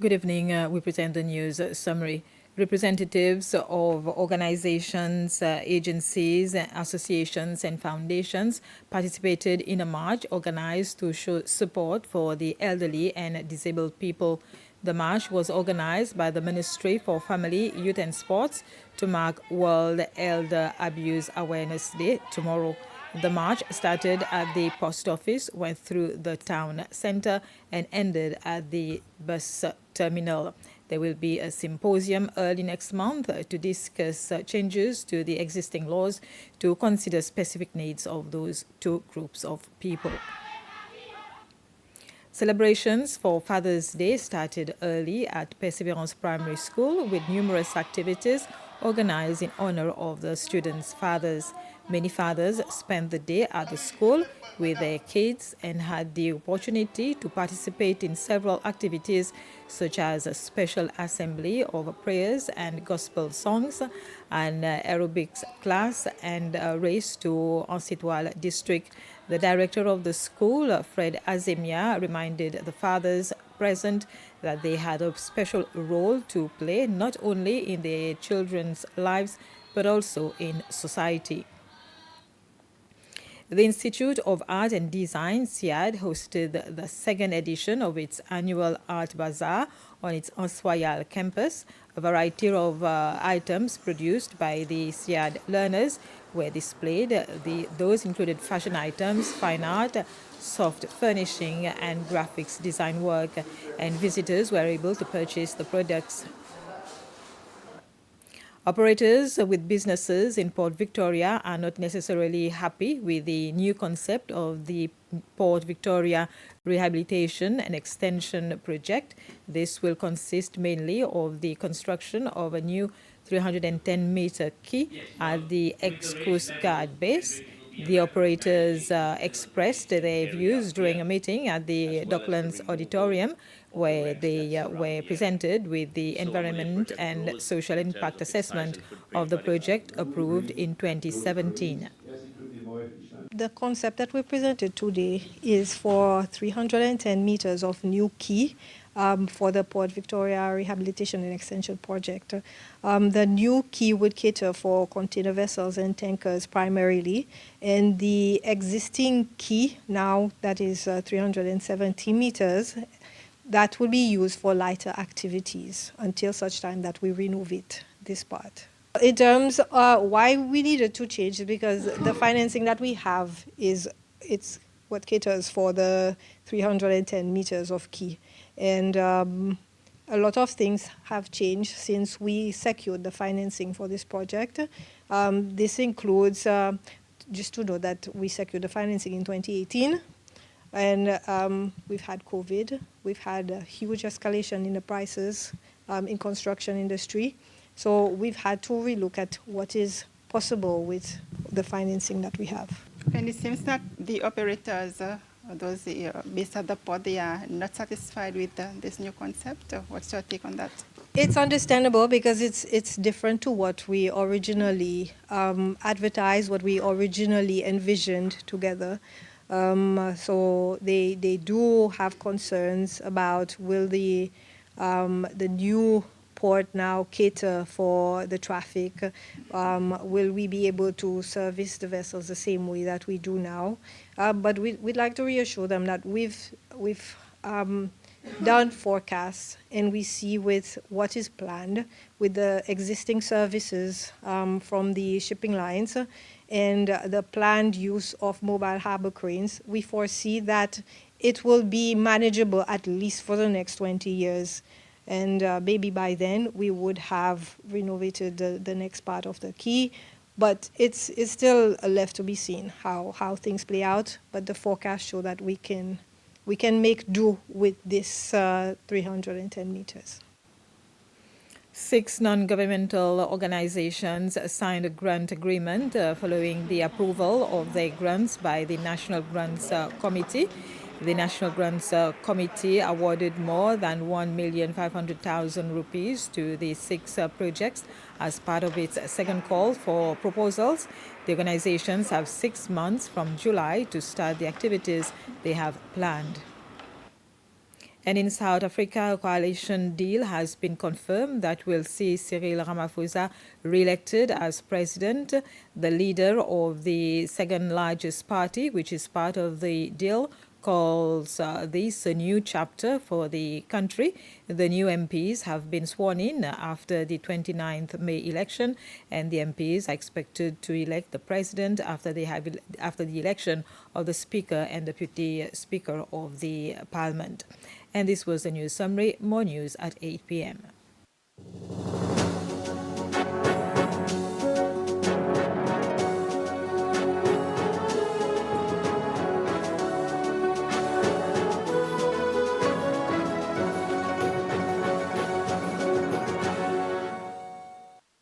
Good evening. We present the news summary. Representatives of organizations, agencies, associations, and foundations participated in a march organized to show support for the elderly and disabled people. The march was organized by the Ministry for Family, Youth and Sports to mark World Elder Abuse Awareness Day tomorrow. The march started at the post office, went through the town center, and ended at the bus terminal. There will be a symposium early next month to discuss changes to the existing laws to consider specific needs of those two groups of people. Celebrations for Father's Day started early at Perseverance Primary School with numerous activities organized in honor of the students' fathers. Many fathers spent the day at the school with their kids and had the opportunity to participate in several activities such as a special assembly of prayers and gospel songs, an aerobics class, and a race to Ansitwal district. The director of the school, Fred Azemia, reminded the fathers present that they had a special role to play not only in their children's lives but also in society. The Institute of Art and Design, SIAD, hosted the second edition of its annual Art Bazaar on its Answayal campus. A variety of items produced by the SIAD learners were displayed. Those included fashion items, fine art, soft furnishing, and graphics design work, and visitors were able to purchase the products. Operators with businesses in Port Victoria are not necessarily happy with the new concept of the Port Victoria Rehabilitation and Extension Project. This will consist mainly of the construction of a new 310-meter quay at the ex-Coast Guard base. The operators expressed their views during a meeting at the Docklands Auditorium, where they were presented with the environment and social impact assessment of the project approved in 2017. The concept that we presented today is for 310 meters of new quay for the Port Victoria Rehabilitation and Extension Project. The new quay would cater for container vessels and tankers primarily, and the existing quay now that is 370 meters, that will be used for lighter activities until such time that we renovate this part. In terms of why we needed to change is because the financing that we have it's what caters for the 310 meters of quay. And a lot of things have changed since we secured the financing for this project. This includes, just to know that we secured the financing in 2018. And we've had COVID. We've had a huge escalation in the prices in construction industry. So we've had to relook at what is possible with the financing that we have. And it seems that the operators, those based at the port, they are not satisfied with this new concept. What's your take on that? It's understandable because it's different to what we originally advertised, what we originally envisioned together. So they do have concerns about will the new port now cater for the traffic? Will we be able to service the vessels the same way that we do now? But we'd like to reassure them that we've done forecasts, and we see with what is planned with the existing services from the shipping lines and the planned use of mobile harbor cranes, we foresee that it will be manageable at least for the next 20 years. And maybe by then we would have renovated the next part of the quay. But it's still left to be seen how things play out. But the forecasts show that we can make do with this 310 meters. 6 non-governmental organizations signed a grant agreement following the approval of their grants by the National Grants Committee. The National Grants Committee awarded more than 1,500,000 rupees to the 6 projects as part of its second call for proposals. The organizations have 6 months from July to start the activities they have planned. And in South Africa, a coalition deal has been confirmed that will see Cyril Ramaphosa re-elected as president. The leader of the second largest party, which is part of the deal, calls this a new chapter for the country. The new MPs have been sworn in after the 29th May election, and the MPs are expected to elect the president after the election of the Speaker and Deputy Speaker of the Parliament. And this was the news summary. More news at 8 p.m.